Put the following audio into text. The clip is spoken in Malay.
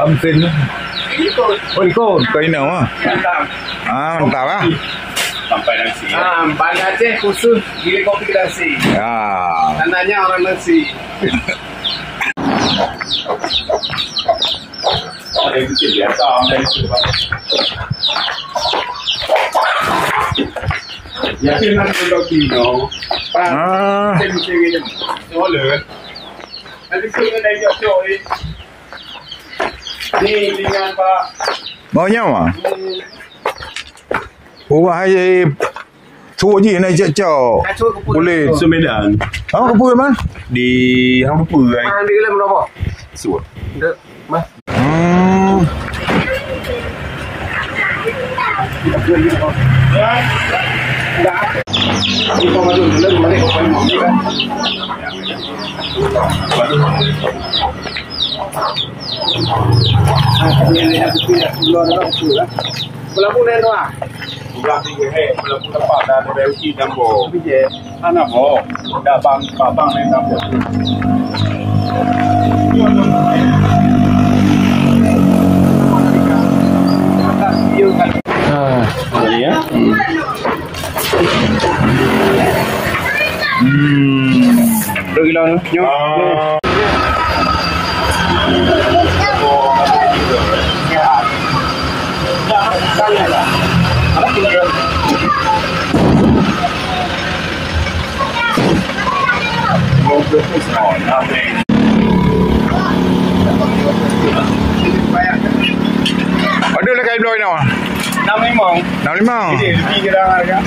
Pumpkin. Oh, ikut. Kau ini apa? Mantap ah. Sampai nasi. Bang Aceh khusus giling kopi nasi. Ya. Tanahnya orang nasi. Ada yang kecil biasa, ada yang kecil. Ya, sih nanti untuk Tino. Pak, saya bisa gini. Boleh. Nanti saya ada yang jauh ini. Ni dengan Pak. Maunya apa? Wahai cua je nak cak-cak. Boleh. Medan. Hang kepul man? Di Hang Lupa. Hang di dalam berapa? Suat. Dek, mah. Kita masuk dulu balik ke mobil kan. Ini ada tidak keluar lah. Pelampung dan doa. Bulan 3 bulan tempat dan reuki dambo. Bije, anak mo, dah babang main dambo. Ya. Kilo nyo. Ada lah kain bloy nama. 65. 65. Ini lebih kira harga.